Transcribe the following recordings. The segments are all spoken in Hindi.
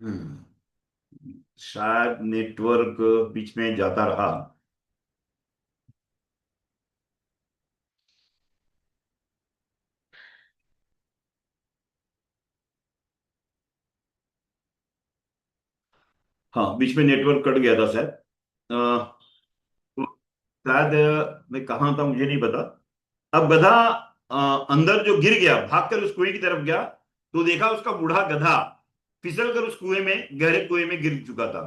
हम्म, शायद नेटवर्क बीच में जाता रहा। हाँ, बीच में नेटवर्क कट गया था शायद। तो शायद मैं कहाँ था मुझे नहीं पता। अब गधा अंदर जो गिर गया, भागकर उस कुएं की तरफ गया, तो देखा उसका बूढ़ा गधा फिसल कर उस कुएं में, गहरे कुएं में गिर चुका था।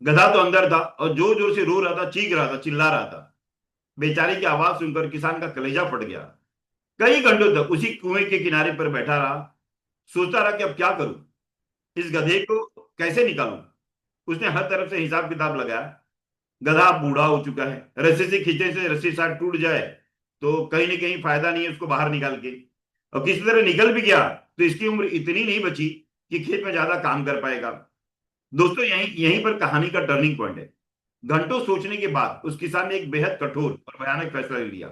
गधा तो अंदर था और जोर जोर से रो रहा था, चीख रहा था, चिल्ला रहा था। बेचारे की आवाज सुनकर किसान का कलेजा फट गया। कई घंटों तक उसी कुएं के किनारे पर बैठा रहा, सोचता रहा कि अब क्या करूं, इस गधे को कैसे निकालूं। उसने हर तरफ से हिसाब किताब लगाया। गधा बूढ़ा हो चुका है, रस्सी से खींचे से रस्सी शायद टूट जाए तो कहीं ना कहीं फायदा नहीं है उसको बाहर निकाल के। और किसी तरह निकल भी गया तो इसकी उम्र इतनी नहीं बची कि खेत में ज्यादा काम कर पाएगा। दोस्तों, यहीं यहीं पर कहानी का टर्निंग पॉइंट है। घंटों सोचने के बाद उस किसान ने एक बेहद कठोर और भयानक फैसला ले लिया।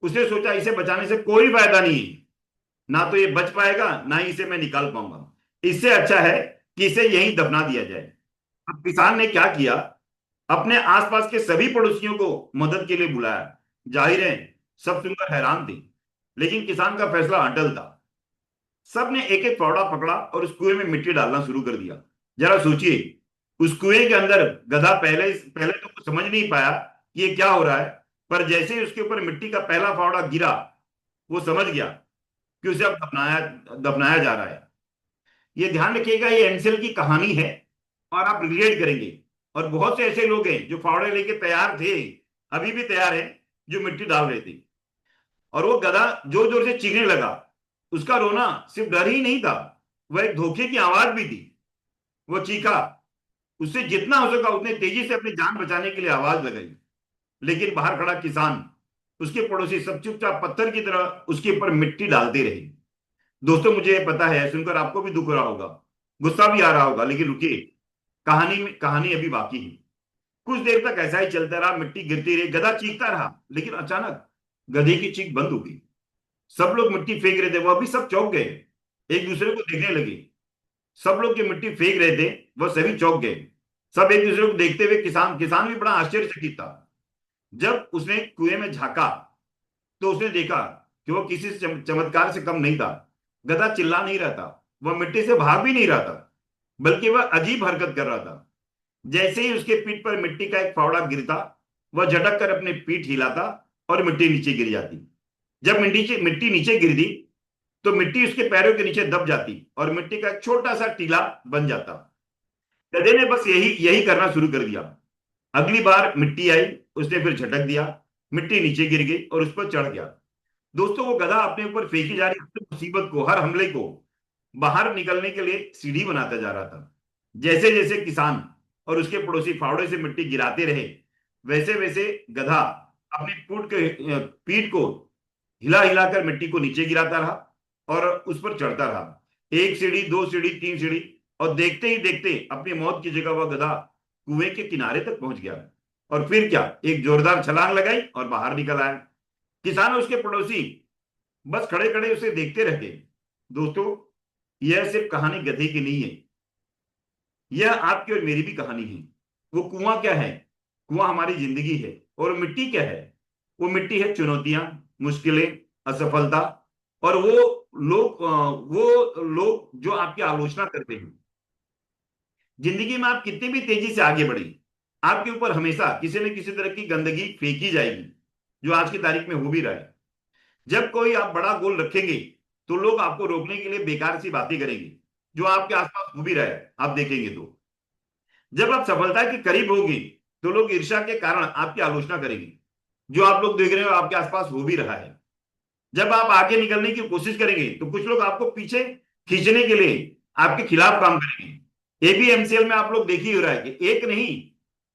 उसने सोचा इसे बचाने से कोई फायदा नहीं है, ना तो ये बच पाएगा ना ही इसे मैं निकाल पाऊंगा। इससे अच्छा है कि इसे यहीं दफना दिया जाए। अब किसान ने क्या किया, अपने आसपास के सभी पड़ोसियों को मदद के लिए बुलाया। जाहिर है, सब सुनकर हैरान थे, लेकिन किसान का फैसला अटल था। सब ने एक एक फावड़ा पकड़ा और उस कुएं में मिट्टी डालना शुरू कर दिया। जरा सोचिए, उस कुएं के अंदर गधा पहले पहले तो कुछ समझ नहीं पाया कि ये क्या हो रहा है, पर जैसे ही उसके ऊपर मिट्टी का पहला फावड़ा गिरा, वो समझ गया कि उसे अब दफनाया दफनाया जा रहा है। ये ध्यान रखिएगा, ये एंसेल की कहानी है और आप रिलेट करेंगे। और बहुत से ऐसे लोग हैं जो फावड़े लेके तैयार थे, अभी भी तैयार हैं, जो मिट्टी डाल रहे थे। और वो गधा जोर जोर से चीखने लगा। उसका रोना सिर्फ डर ही नहीं था, वह एक धोखे की आवाज भी थी। वो चीखा, उससे जितना हो सका उतने तेजी से अपनी जान बचाने के लिए आवाज लगाई। लेकिन बाहर खड़ा किसान, उसके पड़ोसी सब चुपचाप पत्थर की तरह उसके ऊपर मिट्टी डालते रहे। दोस्तों, मुझे ये पता है सुनकर आपको भी दुख हो रहा होगा, गुस्सा भी आ रहा होगा, लेकिन रुकिए, कहानी अभी बाकी है। कुछ देर तक ऐसा ही चलता रहा, मिट्टी गिरती रही, गधा चीखता रहा, लेकिन अचानक गधे की चीख बंद हो गई। सब लोग मिट्टी फेंक रहे थे, वो अभी सब चौंक गए, एक दूसरे को देखने लगे। सब लोग जो मिट्टी फेंक रहे थे वो सभी चौंक गए। सब एक दूसरे को देखते हुए, किसान किसान भी बड़ा आश्चर्यचकित था। जब उसने कुएं में झांका तो उसने देखा कि वो किसी चमत्कार से कम नहीं था। गधा चिल्ला नहीं रहा था, वह मिट्टी से भाग भी नहीं रहा था, बल्कि वह अजीब हरकत कर रहा था। जैसे ही उसके पीठ पर मिट्टी का एक फावड़ा गिरता, वह झटक कर अपनी पीठ हिलाता और मिट्टी नीचे गिर जाती। जब मिट्टी मिट्टी नीचे गिर दी तो मिट्टी उसके पैरों के नीचे दब जाती और मिट्टी का एक छोटा सा टीला बन जाता। गधे ने बस यही यही करना शुरू कर दिया। अगली बार मिट्टी आई, उसने फिर झटक दिया, मिट्टी नीचे गिर गई और उस पर चढ़ गया। दोस्तों, वो गधा अपने ऊपर फेंकी जा रही हर मुसीबत को, हर हमले को बाहर निकलने के लिए सीढ़ी बनाता जा रहा था। जैसे जैसे किसान और उसके पड़ोसी फावड़े से मिट्टी गिराते रहे, वैसे वैसे गधा अपनी पीठ को हिला हिलाकर मिट्टी को नीचे गिराता रहा और उस पर चढ़ता रहा। एक सीढ़ी, दो सीढ़ी, तीन सीढ़ी, और देखते ही देखते अपनी मौत की जगह वह गधा कुएं के किनारे तक पहुंच गया। और फिर क्या, एक जोरदार छलांग लगाई और बाहर निकल आया। किसान और उसके पड़ोसी बस खड़े खड़े उसे देखते रह गए। दोस्तों, यह सिर्फ कहानी गधे की नहीं है, यह आपकी और मेरी भी कहानी है। वो कुआं क्या है? कुआं हमारी जिंदगी है। और मिट्टी क्या है? वो मिट्टी है चुनौतियां, मुश्किलें, असफलता, और वो लोग जो आपकी आलोचना करते हैं। जिंदगी में आप कितनी भी तेजी से आगे बढ़े, आपके ऊपर हमेशा किसी न किसी तरह की गंदगी फेंकी जाएगी, जो आज की तारीख में हो भी रहा है। जब कोई आप बड़ा गोल रखेंगे तो लोग आपको रोकने के लिए बेकार सी बातें करेंगे, जो आपके आसपास हो भी रहा है, आप देखेंगे तो। जब आप सफलता के करीब होंगे तो लोग ईर्ष्या के कारण आपकी आलोचना करेंगे, जो आप लोग देख रहे हो आपके आसपास हो भी रहा है। जब आप आगे निकलने की कोशिश करेंगे तो कुछ लोग आपको पीछे खींचने के लिए आपके खिलाफ काम करेंगे। एपीएमसीएल में आप लोग देख ही हो रहा है कि एक नहीं,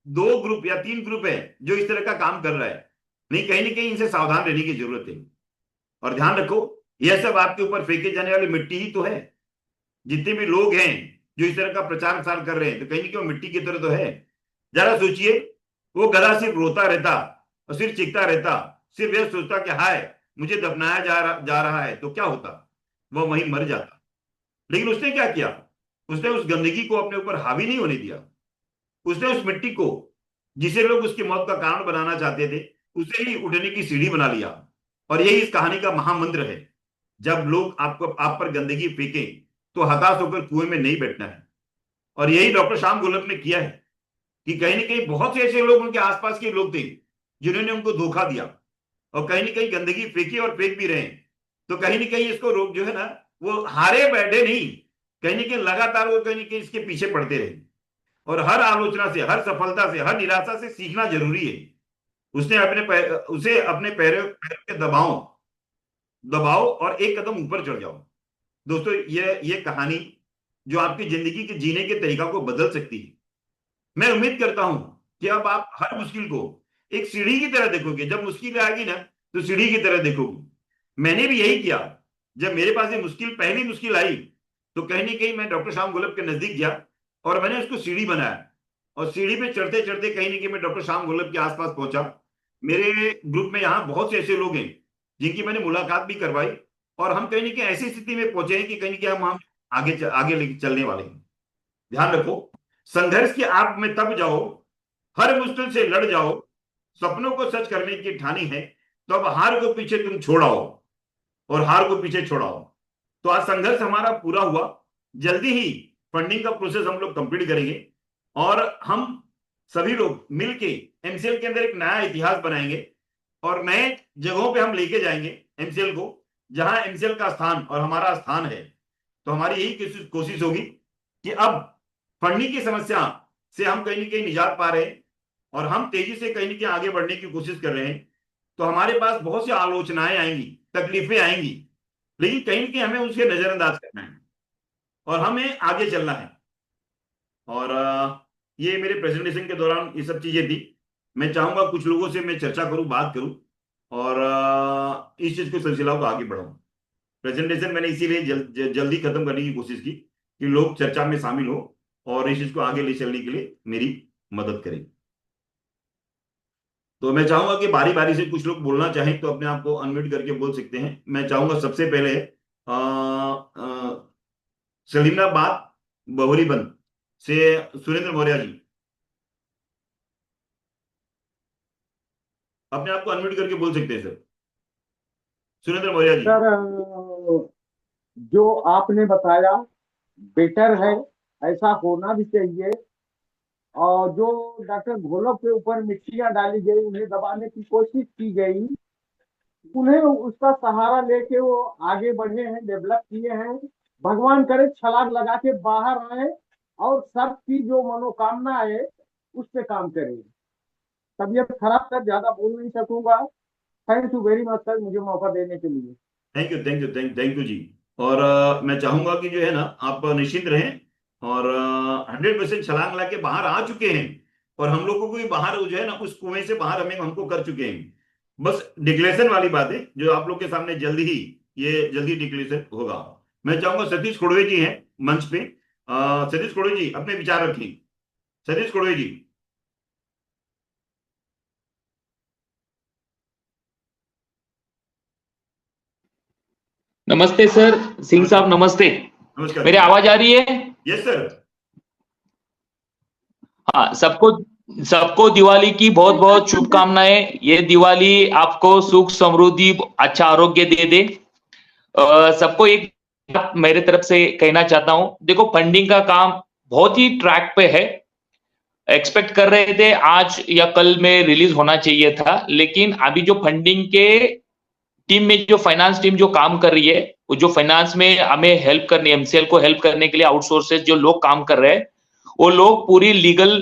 दो ग्रुप या तीन ग्रुप है जो इस तरह का काम कर रहा है। नहीं, कहीं ना कहीं इनसे सावधान रहने की जरूरत है। और ध्यान रखो, यह सब आपके ऊपर फेंके जाने वाली मिट्टी ही तो है। जितने भी लोग हैं जो इस तरह का प्रचार प्रसार कर रहे हैं, तो कहीं ना कहीं वो मिट्टी की तरह तो है। जरा सोचिए, वो गधा सिर्फ रोता रहता और सिर्फ चीखता रहता, सिर्फ यह सोचता कि हाय, मुझे दफनाया जा रहा है, तो क्या होता? वह वहीं मर जाता। लेकिन उसने क्या किया? उसने उस गंदगी को अपने ऊपर हावी नहीं होने दिया। उसने उस मिट्टी को, जिसे लोग उसकी मौत का कारण बनाना चाहते थे, उसे ही उठने की सीढ़ी बना लिया। और यही इस कहानी का महामंत्र है। जब लोग आप पर गंदगी फेंके तो हताश होकर कुएं में नहीं बैठना है। और यही डॉक्टर श्याम गोलप ने किया है कि कहीं ना कहीं बहुत से ऐसे लोग उनके आसपास के लोग थे जिन्होंने उनको धोखा दिया और कहीं ना कहीं गंदगी फेंकी और फेंक भी रहे हैं। तो कहीं ना कहीं इसको रोक जो है ना, वो हारे बैठे नहीं, कहीं ना कहीं लगातार वो कहीं ना कहीं इसके पीछे पड़ते रहे। और हर आलोचना से, हर सफलता से, हर निराशा से सीखना जरूरी है। उसे अपने पैरों के दबाओ, दबाओ और एक कदम ऊपर चढ़ जाओ। दोस्तों, ये कहानी जो आपकी जिंदगी के जीने के तरीका को बदल सकती है। मैं उम्मीद करता हूं कि अब आप हर मुश्किल को एक सीढ़ी की तरह देखोगे। जब मुश्किल आएगी ना, तो सीढ़ी की तरह देखोगे। मैंने भी यही किया। जब मेरे पास ये पहली मुश्किल आई, तो कहीं ना कहीं मैं डॉक्टर श्याम गोलप के नजदीक गया और मैंने उसको सीढ़ी बनाया। और सीढ़ी पे चढ़ते चढ़ते कहीं ना कहीं मैं डॉक्टर श्याम गोलप के आसपास पहुंचा। मेरे ग्रुप में यहाँ बहुत से ऐसे लोग हैं जिनकी मैंने मुलाकात भी करवाई। और हम कहीं ना कहीं ऐसी स्थिति में पहुंचे हैं कि कहीं ना कहीं हम आगे लेके चलने वाले हैं। ध्यान रखो, संघर्ष की आग में तब जाओ, हर मुश्किल से लड़ जाओ, सपनों को सच करने की ठानी है, तो अब हार को पीछे तुम छोड़ाओ, और हार को पीछे छोड़ाओ। तो आज संघर्ष हमारा पूरा हुआ। जल्दी ही फंडिंग का प्रोसेस हम लोग कंप्लीट करेंगे और हम सभी लोग मिलके एमसीएल के अंदर एक नया इतिहास बनाएंगे और नए जगहों पे हम लेके जाएंगे एमसीएल को, जहां एमसीएल का स्थान और हमारा स्थान है। तो हमारी यही कोशिश होगी कि अब फंडिंग की समस्या से हम कहीं ना कहीं निजात पा रहे हैं और हम तेजी से कहीं ना कहीं आगे बढ़ने की कोशिश कर रहे हैं। तो हमारे पास बहुत सी आलोचनाएं आएंगी, तकलीफें आएंगी, लेकिन कहीं ना कहीं हमें उसके नजरअंदाज करना है और हमें आगे चलना है। और ये मेरे प्रेजेंटेशन के दौरान ये सब चीजें थी। मैं चाहूंगा कुछ लोगों से मैं चर्चा करूं, बात करूं और इस चीज को, सिलसिला को आगे बढ़ाऊं। प्रेजेंटेशन मैंने इसीलिए जल्दी खत्म करने की कोशिश की कि लोग चर्चा में शामिल हो और इस चीज को आगे ले चलने के लिए मेरी मदद करें। तो मैं चाहूंगा कि बारी बारी से कुछ लोग बोलना चाहें तो अपने आप को अनम्यूट करके बोल सकते हैं। मैं चाहूंगा सबसे पहले सलीमाबाद बहुरीबंद से सुरेंद्र मौर्य जी, अपने आप को अनम्यूट करके बोल सकते हैं सर। सुरेंद्र मौर्य जी। सर, जो आपने बताया बेटर है, ऐसा होना भी चाहिए। और जो डॉक्टर घोलप के ऊपर मिट्टियां डाली गई, उन्हें दबाने की कोशिश की गई, उन्हें उसका सहारा लेके वो आगे बढ़े हैं, डेवलप किए हैं। भगवान करे छलांग लगा के बाहर आए और सबकी जो मनोकामना है उस पे काम करें। तबीयत खराब कर ज्यादा बोल नहीं सकूंगा। Thank you very much sir, मुझे मौका देने के लिए। Thank you, thank you, thank you जी। और मैं चाहूंगा कि जो है ना, आप निश्चिंत रहें और 100% छलांग लगा के बाहर आ चुके हैं। और हम लोगों को भी बाहर जो है ना, उस कुएं से बाहर हमको कर चुके हैं। बस डिक्लेरेशन वाली बात है जो आप लोग के सामने जल्दी ही, ये जल्दी डिक्लेरेशन होगा। मैं चाहूंगा सतीश खोड़वे जी हैं मंच पे। सतीश खोड़वे जी अपने विचार रखें। सतीश खोड़वे जी। नमस्ते सर, सिंह नमस्कार। साहब नमस्ते। नमस्कार मेरी जी। आवाज आ रही है? Yes sir. हाँ, सबको सबको दिवाली की बहुत बहुत शुभकामनाएं। ये दिवाली आपको सुख समृद्धि अच्छा आरोग्य दे दे। सबको एक बात मेरे तरफ से कहना चाहता हूं, देखो फंडिंग का काम बहुत ही ट्रैक पे है। एक्सपेक्ट कर रहे थे आज या कल में रिलीज होना चाहिए था, लेकिन अभी जो फंडिंग के टीम में, जो फाइनेंस टीम जो काम कर रही है, वो जो फाइनेंस में हमें हेल्प करनी, एमसीएल को हेल्प करने के लिए आउटसोर्सेज जो लोग काम कर रहे हैं, वो लोग पूरी लीगल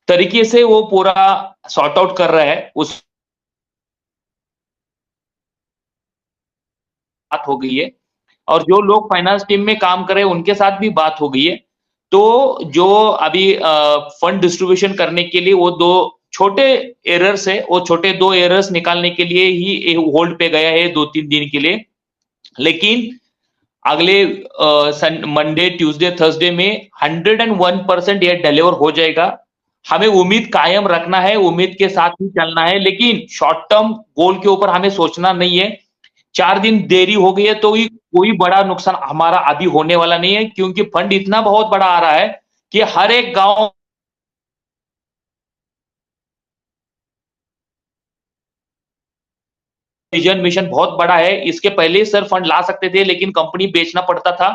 तरीके से वो पूरा सॉर्ट आउट कर रहे हैं। उस बात हो गई है और जो लोग फाइनेंस टीम में काम कर रहे हैं उनके साथ भी बात हो गई है। तो जो अभी फंड डिस्ट्रीब्यूशन करने के लिए वो दो छोटे एरर्स है, वो छोटे दो एरर्स निकालने के लिए ही होल्ड पे गया है 2-3 दिन के लिए। लेकिन अगले मंडे ट्यूसडे थर्सडे में 101% ये डिलीवर हो जाएगा। हमें उम्मीद कायम रखना है, उम्मीद के साथ ही चलना है, लेकिन शॉर्ट टर्म गोल के ऊपर हमें सोचना नहीं है। 4 दिन देरी हो गई है तो ही कोई बड़ा नुकसान हमारा अभी होने वाला नहीं है, क्योंकि फंड इतना बहुत बड़ा आ रहा है कि हर एक गांव विजन मिशन बहुत बड़ा है। इसके पहले सर फंड ला सकते थे, लेकिन कंपनी बेचना पड़ता था।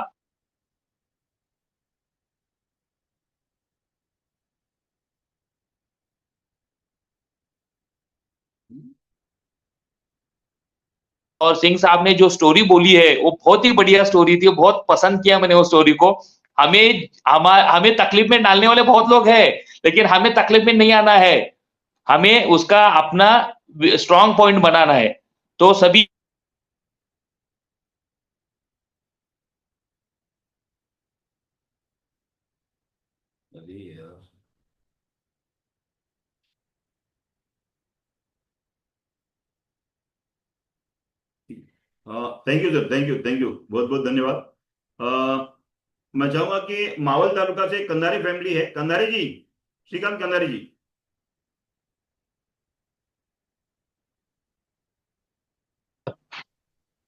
और सिंह साहब ने जो स्टोरी बोली है वो बहुत ही बढ़िया स्टोरी थी, बहुत पसंद किया मैंने वो स्टोरी को। हमें तकलीफ में डालने वाले बहुत लोग हैं, लेकिन हमें तकलीफ में नहीं आना है, हमें उसका अपना स्ट्रांग पॉइंट बनाना है। तो सभी अरे यार, thank you sir, thank you, thank you, बहुत बहुत धन्यवाद। मैं चाहूंगा कि मावल तालुका से कंधारी फैमिली है, कंधारी जी, श्रीकांत कंधारी जी।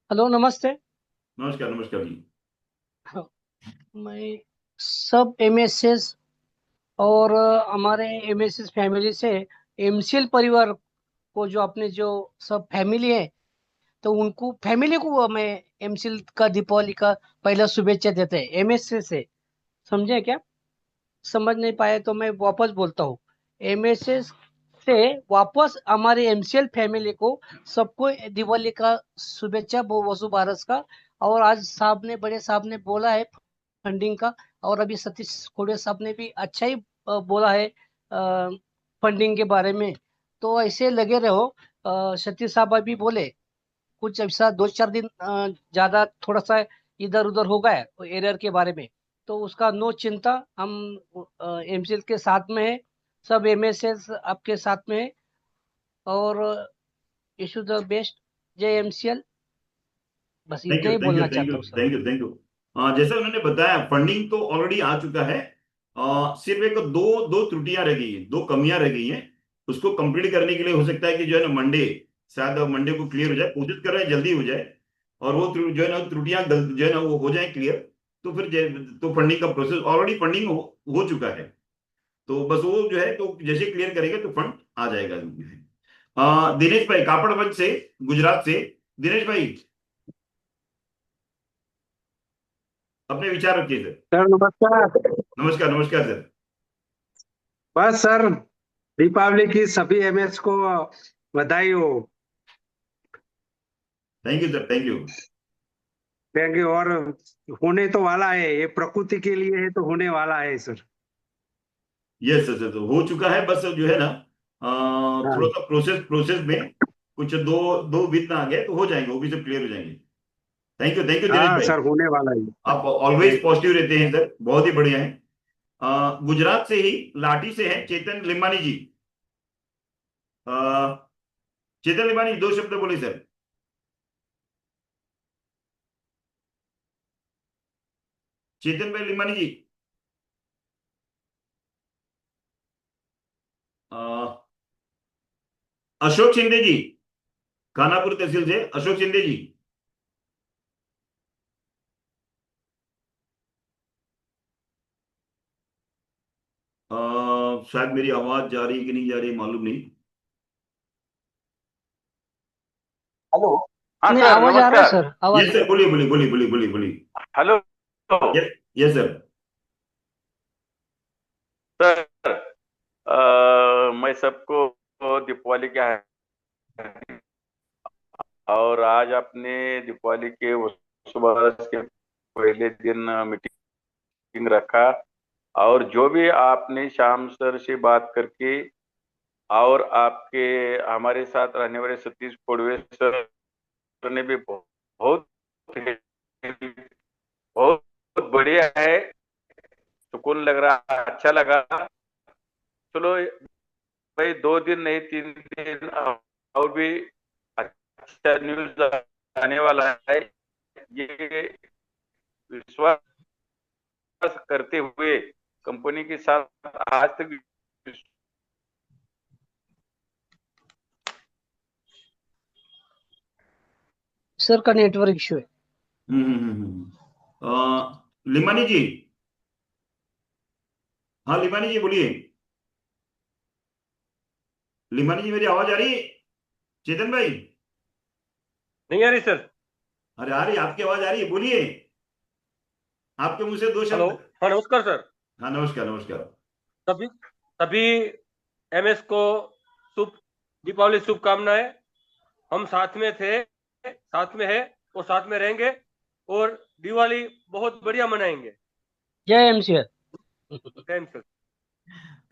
हेलो, नमस्ते। नमस्कार, नमस्कार जी। मैं सब एमएसएस और हमारे एमएसएस फैमिली से एमसीएल परिवार को, जो अपने जो सब फैमिली है, तो उनको फैमिली को मैं एमसीएल का दीपावली का पहला शुभेच्छा देते हैं एमएसएस से। समझे क्या? समझ नहीं पाए तो मैं वापस बोलता हूँ। एमएसएस से वापस हमारे एमसीएल फैमिली को सबको दिवाली का शुभेच्छा वसु बारस का। और आज साहब ने, बड़े साहब ने बोला है फंडिंग का, और अभी सतीश खोड़े साहब ने भी अच्छा ही बोला है फंडिंग के बारे में। तो ऐसे लगे रहो। सतीश साहब अभी बोले कुछ ऐसा 2-4 दिन ज्यादा थोड़ा सा इधर उधर हो गया एरर के बारे में, तो उसका नो चिंता। हम एमसीएल के साथ में है, सब एमएसएस आपके साथ में है। और इशू द बेस्ट, जय एमसीएल। बस थैंक इतना यू, ही थैंक यू, बोलना थैंक चाहता यू, हूँ sir. Thank you, thank you. जैसे उन्होंने बताया, फंडिंग तो ऑलरेडी आ चुका है। सिर्फ एक दो दो त्रुटियां रह गई हैं, दो कमियां रह गई हैं। उसको कंप्लीट करने के लिए हो सकता है कि जो है ना मंडे, शायद मंडे को क्लियर हो जाए, कोशिश कर रहे हैं जल्दी हो जाए। और वो जो है ना त्रुटियां जो है ना वो हो जाए क्लियर। तो फिर तो फंडिंग का प्रोसेस ऑलरेडी फंडिंग हो चुका है। तो बस वो जो है, तो जैसे क्लियर करेंगे तो फंड आ जाएगा। दिनेश भाई कापड़गंज से, गुजरात से। दिनेश भाई, अपने विचार रखिए सर। सर नमस्कार। नमस्कार, नमस्कार सर। बस सर, दीपावली की सभी एमएस को बधाई हो। Thank you sir, thank you. Thank you. और होने तो वाला है, ये प्रकृति के लिए है तो होने वाला है सर। यस सर, तो हो चुका है। बस जो है ना, थोड़ा हाँ सा प्रोसेस प्रोसेस में कुछ दो दो बीत ना आ गए, तो हो जाएंगे, वो भी सब क्लियर हो जाएंगे। थैंक यू दिनेश हाँ भाई। सर, होने वाला है। आप ऑलवेज थैंक पॉजिटिव रहते हैं सर, बहुत ही बढ़िया है। गुजरात से ही लाठी से है चेतन लिम्बानी जी। अ, चेतन लिम्बानी, दो शब्द बोले सर। चेतन भाई लिम्बानी जी। अ, अशोक शिंदे जी, खानापुर तहसील से अशोक शिंदे जी। शायद मेरी आवाज जा रही है कि नहीं जा रही है, मालूम नहीं। हेलो। हाँ नहीं, सर, आवाज आ रहा है नमस्कार। सर, आवाज। यस सर, बोलिए, बोलिए, बोलिए, बोलिए, बोलिए, बोलिए। Hello yes, yes sir. Sir, मैं सबको दीपावली की हार्दिक, और आज आपने दीपावली के सुबह के पहले दिन मीटिंग रखा, और जो भी आपने श्याम सर से बात करके, और आपके हमारे साथ रहने वाले सतीश कोड़वे सर ने भी बहुत बहुत बढ़िया है, सुकून लग रहा, अच्छा लगा। चलो भाई, 2 दिन नहीं 3 दिन और भी अच्छा न्यूज आने वाला है, ये विश्वास करते हुए कंपनी के साथ आज तक। सर का नेटवर्क इश्यू है। लिमानी जी। हाँ लिमानी जी बोलिए। लिमानी जी मेरी आवाज आ रही है? चेतन भाई। नहीं आ रही सर। अरे आ रही, आपकी आवाज आ रही है, बोलिए। आपके मुंह से दो हेलो। शब्द। हाँ नमस्कार सर। हाँ नमस्कार नमस्कार। सभी सभी एमएस को शुभ दीपावली शुभकामनाएं। हम साथ में थे, साथ में है और साथ में रहेंगे और दिवाली बहुत बढ़िया मनाएंगे। जय MCL. Thank sir.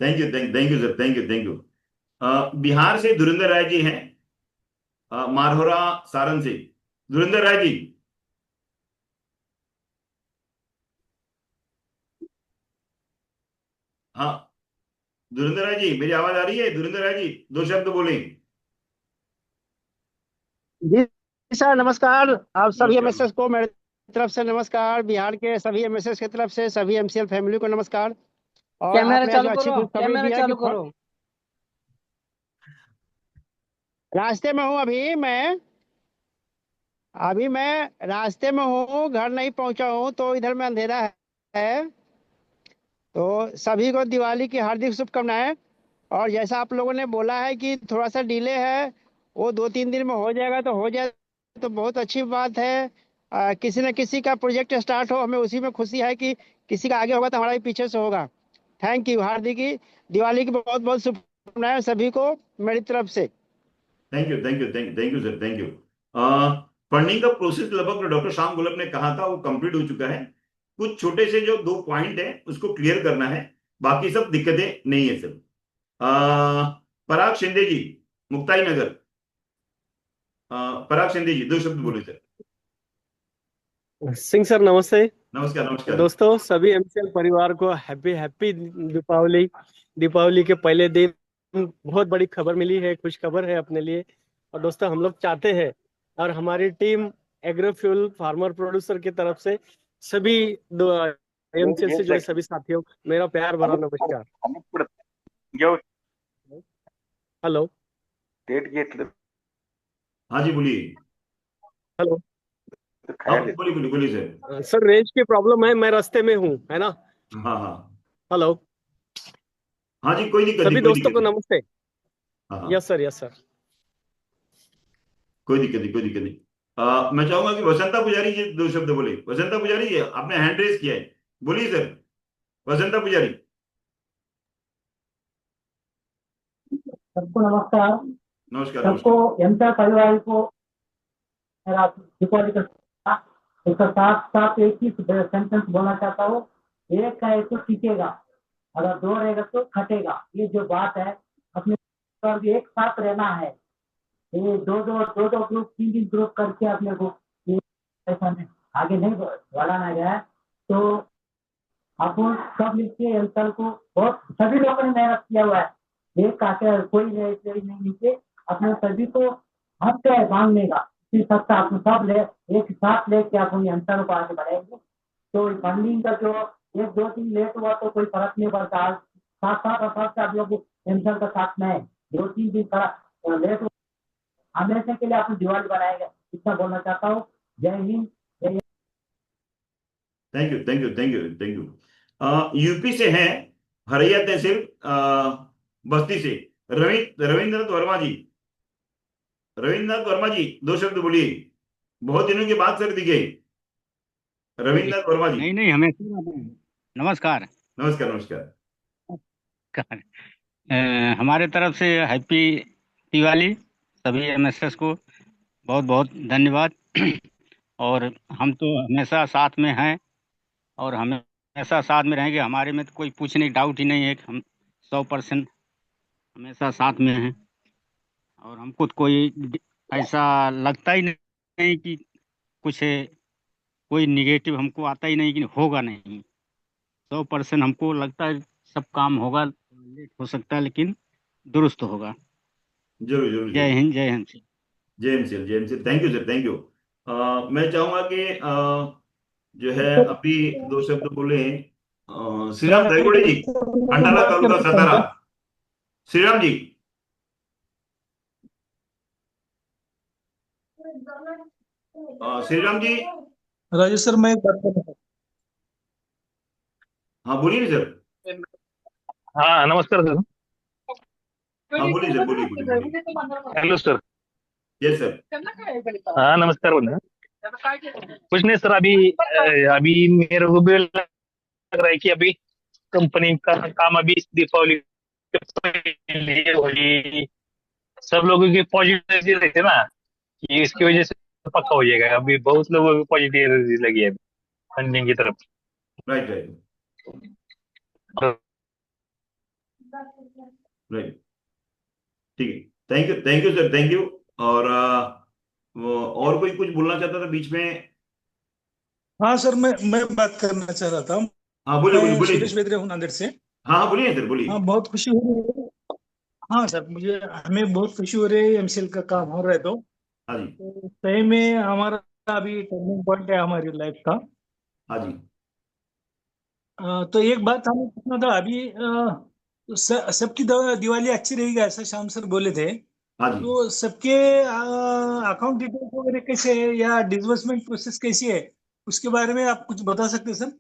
Thank you sir, thank you thank you. Bihar से धुरंधर राय जी हैं, मारहोरा सारण से। धुरंधर राय जी। हाँ धुरंधर राय जी, मेरी आवाज आ रही है? धुरंधर राय जी दो शब्द बोलें। जी सर नमस्कार। आप सभी नमस्कार। एमएसएस को मेरे तरफ से नमस्कार। बिहार के सभी एमएसएस की तरफ से सभी एमसीएल फैमिली को नमस्कार। और कैमरा आपने जो चालू अच्छी करो, खुशखबरी कैमरा दी है कि चालू करो। रास्ते में हूँ अभी मैं रास्ते में हूँ, घर नहीं पहुंचा हूँ, तो इधर में अंधेरा है। तो सभी को दिवाली की हार्दिक शुभकामनाएं। और जैसा आप लोगों ने बोला है कि थोड़ा सा डिले है, वो 2-3 दिन में हो जाएगा तो हो जाए तो बहुत अच्छी बात है। किसी न किसी का प्रोजेक्ट स्टार्ट हो, हमें उसी में खुशी है कि किसी का आगे होगा तो हमारा भी पीछे से होगा। Thank you. हार्दिक दिवाली की बहुत बहुत शुभकामनाएं सभी को मेरी तरफ से। Thank you thank you thank you sir, thank you. Funding का प्रोसेस लगभग डॉक्टर श्याम गोलप ने कहा था वो कंप्लीट हो चुका है। कुछ छोटे से जो दो पॉइंट है उसको क्लियर करना है, बाकी सब दिक्कतें नहीं है सर। पराग शिंदे जी, मुक्ताई नगर। पराग शिंदे जी दो शब्द बोले सर। सिंह सर नमस्ते। नमस्कार नमस्कार। दोस्तों सभी एमसीएल परिवार को हैप्पी हैप्पी दीपावली। दीपावली के पहले दिन बहुत बड़ी खबर मिली है, खुश खबर है अपने लिए। और दोस्तों हम लोग चाहते हैं और हमारी टीम एग्रोफ्यूल फार्मर प्रोड्यूसर की तरफ से सभी एमसीएल से जुड़े सभी साथियों को मेरा प्यार भरा नमस्कार। हेलो। डेट घेतलं हाँ जी बोलिए। हेलो। तर हाँ खायला बोलिए बोलिए बोलिए सर। सर रेंज की प्रॉब्लम है, मैं रास्ते में हूँ, है ना। हाँ हाँ। हेलो। हाँ जी कोई दिक्कत नहीं, सभी कोई दोस्तों दिक्कत को नहीं। नमस्ते। हाँ हाँ। Yes sir, yes sir. कोई दिक्कत नहीं, कोई दिक्कत नहीं। मैं चाहूंगा कि वसंता पुजारी जी दो शब्द बोले। वसंता पुजारी जी आपने हैंड रेज किया है, बोलिए सर। वसंता पुजारी। सबको नमस्कार। नमस्कार सबको नमस्कार। एमसा परिवार को मेरा दीपावली का उसका साथ साथ एक ही सेंटेंस बोलना चाहता हूँ। एक है तो टिकेगा, अगर दो रहेगा तो खटेगा। ये जो बात है अपने पर एक साथ रहना है। ये दो ग्रुप 3 ग्रुप करके अपने को ये ऐसा नहीं आगे नहीं बढ़ाना गया है। तो अपन सब मिलके एमसल को बहुत सभी लोगों ने मेहनत किया हुआ है। एक आके कोई नहीं नीचे अपने सभी को हक है मांगने का। इस सत्ता अपन सब ले एक साथ लेके अपन एमसल को आगे बढ़ाएंगे। तो फंडिंग का जो 1-2 दिन लेट हुआ तो कोई फर्क नहीं पड़ता। आज साथ साथ साथ आप लोग एमसल का साथ में है। 2-3 दिन थोड़ा लेट हुआ, हमेशा के लिए अपन दिवाली बनाएंगे, इतना बोलना चाहता हूँ। जय Hind. Thank you thank you thank you thank you. UP से हैं, हरैया तहसील, बस्ती से। रविंद्रनाथ वर्मा जी। रविंद्रनाथ वर्मा जी दो शब्द बोलिए। बहुत दिनों के बाद सर दिखे। रविंद्रनाथ वर्मा जी। नहीं नहीं हमेशा रहते हैं। नमस्कार। नमस्कार नमस्कार। हमारे तरफ से हैप्पी दिवाली सभी एमएसएस को बहुत बहुत धन्यवाद। और हम तो हमेशा साथ में हैं और हमेशा साथ में रहेंगे। हमारे में तो कोई पूछने की डाउट ही नहीं है कि हम 100% हमेशा साथ में हैं। और हमको तो कोई ऐसा लगता ही नहीं कि कुछ कोई निगेटिव हमको आता ही नहीं कि होगा नहीं। 100% हमको लगता है सब काम होगा, लेट हो सकता है लेकिन दुरुस्त होगा। जरूर जरूर जय जरूर। हिंद, जय हिंद। जय एम sir, thank you sir, thank you. मैं चाहूंगा कि जो है अभी दो शब्द बोले हैं। श्री राम धायगुड़े जी, खंडाला तालुका सातारा। श्री राम जी। श्री राम जी राजेश सर, मैं एक बात करना हाँ बोलिए सर। हाँ, नमस्कार सर। हाँ बोलिए सर, बोलिए बोलिए बोलिए। Hello sir. Yes sir. हाँ, नमस्कार बोलना। कुछ नहीं सर, अभी मेरे को भी लग रहा है कि अभी कंपनी का काम अभी इस दीपावली के पहले होली सब लोगों की पॉजिटिव एनर्जी रहती है ना, कि इसकी वजह से पक्का हो जाएगा। अभी बहुत लोगों को पॉजिटिव एनर्जी लगी है फंडिंग की तरफ। Right right right. ठीक है, thank you sir, thank you. और और कोई कुछ बोलना चाहता था बीच में? हाँ सर, मैं बात करना चाह रहा था। हाँ बोलिए बोलिए मैं बोलिए सुरेश सर। बेदरे हूँ, नांदेड़ से। हाँ हाँ बोलिए सर, बोलिए। हाँ, बहुत खुशी हो रही है। हाँ सर, मुझे हमें बहुत खुशी हो रही है एमसीएल का काम हो रहा है हाँ जी। तो सही में हमारा अभी टर्निंग पॉइंट है हमारी लाइफ का। हाँ जी। तो एक बात हमें पूछना था अभी, सबकी दिवाली अच्छी रहेगी ऐसा श्याम सर बोले थे। हाँ जी। तो सबके अकाउंट डिटेल्स वगैरह कैसे है या डिसबर्समेंट प्रोसेस कैसी है, उसके बारे में आप कुछ बता सकते हैं सर?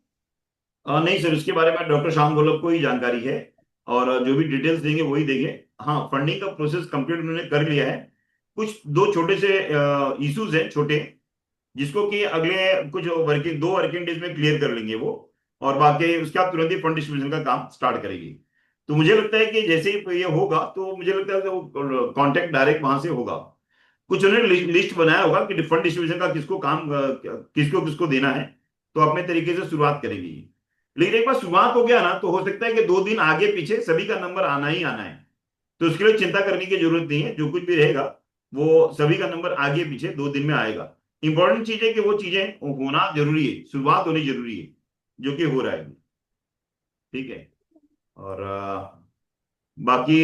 नहीं सर, उसके बारे में डॉक्टर श्याम गोलप को ही जानकारी है, और जो भी डिटेल्स देंगे वही देंगे। हाँ, फंडिंग का प्रोसेस कंप्लीट उन्होंने कर लिया है। कुछ दो छोटे से इश्यूज हैं, छोटे, जिसको कि अगले कुछ वर्किंग 2 वर्किंग डेज में क्लियर कर लेंगे वो, और बाकी उसके बाद तुरंत ही फंड डिस्ट्रीब्यूशन का काम स्टार्ट करेंगे। तो मुझे लगता है कि जैसे ही ये होगा तो मुझे लगता है कि वो कांटेक्ट डायरेक्ट वहां से होगा। कुछ उन्होंने लिस्ट बनाया होगा कि फंड डिस्ट्रीब्यूशन का किसको काम किसको किसको देना है, तो अपने तरीके से शुरुआत करेंगे। लेकिन एक बार शुरुआत हो गया ना, तो हो सकता है कि 2 दिन आगे पीछे सभी का नंबर आना ही आना है। तो उसके लिए चिंता करने की जरूरत नहीं है, जो कुछ भी रहेगा वो सभी का नंबर आगे पीछे 2 दिन में आएगा। इंपॉर्टेंट चीज है कि वो चीजें होना जरूरी है, शुरुआत होनी जरूरी है, जो कि हो रहा है। ठीक है। और बाकी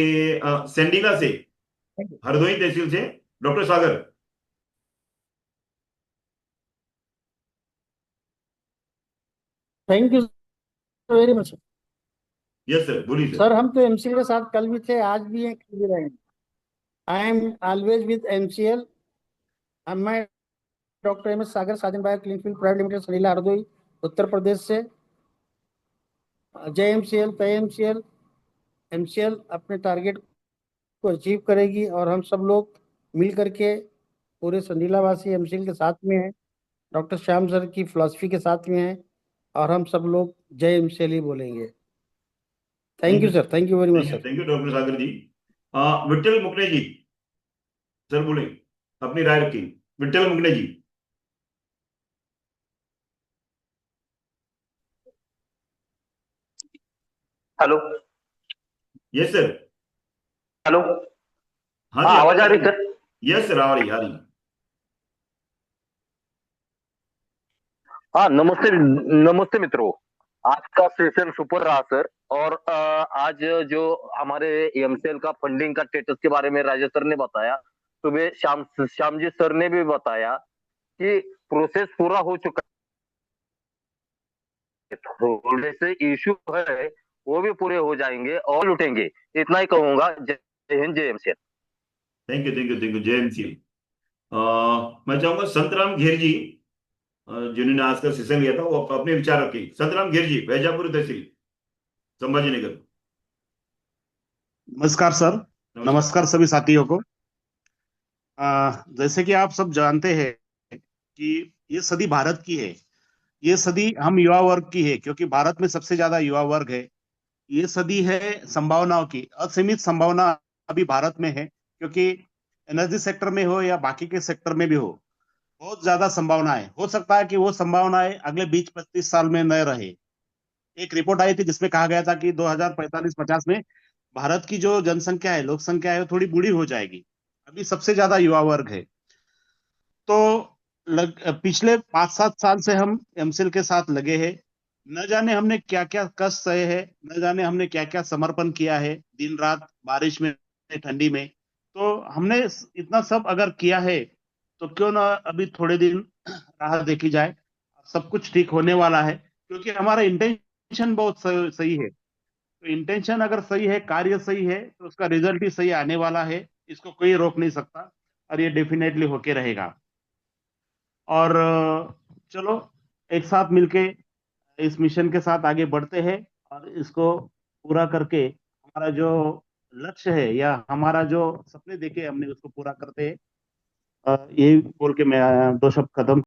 सेंडिला से, हरदोई तहसील से doctor Sagar. Thank you very much. Yes sir, बोलिए सर। सर हम तो एमसीएल के साथ कल भी थे, आज भी हैं, कल भी रहेंगे। I am always with MCL. मैं डॉक्टर एम एस सागर, साजन बायो क्लिनिक प्राइवेट लिमिटेड, सलीला, हरदोई, उत्तर प्रदेश से। जय एमसीएल, तय एमसीएल। एमसीएल अपने टारगेट को अचीव करेगी और हम सब लोग मिल करके पूरे संडीला वासी एमसीएल के साथ में हैं, डॉक्टर श्याम सर की फिलॉसफी के साथ में हैं, और हम सब लोग जय एमसीएल ही बोलेंगे। Thank thank you you, sir, thank you very much thank you, sir. Thank you doctor Sagar ji. Vitthal मुकने जी, सर बोले, अपनी राय रखी। विट्ठल मुकने ji. Hello. Yes sir. Hello. हाँ हाँ, जी, आवाज आवाज आ आ रही रही है। सर? यस सर, आ रही आ रही। हाँ, नमस्ते। नमस्ते मित्रों। आज का सेशन सुपर रहा सर। और आज जो हमारे एमसीएल का फंडिंग का स्टेटस के बारे में राजेश सर ने बताया, सुबह श्याम जी सर ने भी बताया कि प्रोसेस पूरा हो चुका है। थोड़े से इश्यू है, वो भी पूरे हो जाएंगे और लुटेंगे। इतना ही कहूंगा। जय हिंद, जय MCL. Thank you, thank you, thank you, जय एमसीएल। मैं चाहूंगा संतराम घेर जी, जिन्होंने आज का सेशन लिया था, वो अपने विचार रखे। संतराम घेर जी, वैजापुर तहसील, संभाजीनगर। नमस्कार सर। नमस्कार। नमस्कार सभी साथियों को। जैसे कि आप सब जानते हैं कि ये सदी भारत की है। ये सदी हम युवा वर्ग की है, क्योंकि भारत में सबसे ज्यादा युवा वर्ग है। ये सदी है संभावनाओं की। असीमित संभावना अभी भारत में है, क्योंकि एनर्जी सेक्टर में हो या बाकी के सेक्टर में भी हो, बहुत ज्यादा संभावनाएं। हो सकता है कि वो संभावनाएं अगले 20-25 साल में न रहे। एक रिपोर्ट आई थी जिसमें कहा गया था कि 2045-50 में भारत की जो जनसंख्या है, लोक संख्या है, वो थोड़ी बूढ़ी हो जाएगी। अभी सबसे ज्यादा युवा वर्ग है। तो पिछले 5-7 साल से हम एमसीएल के साथ लगे हैं। न जाने हमने क्या क्या कष्ट सहे हैं, न जाने हमने क्या क्या समर्पण किया है, दिन रात, बारिश में, ठंडी में। तो हमने इतना सब अगर किया है, तो क्यों ना अभी थोड़े दिन राह देखी जाए। सब कुछ ठीक होने वाला है, क्योंकि हमारा इंटेंशन बहुत सही है। तो इंटेंशन अगर सही है, कार्य सही है, तो उसका रिजल्ट ही सही आने वाला है। इसको कोई रोक नहीं सकता, और ये डेफिनेटली होके रहेगा। और चलो, एक साथ मिलके इस मिशन के साथ आगे बढ़ते हैं और इसको पूरा करके हमारा जो लक्ष्य है या हमारा जो सपने देखे हमने उसको पूरा करते हैं। यही बोल के मैं 2 शब्द खत्म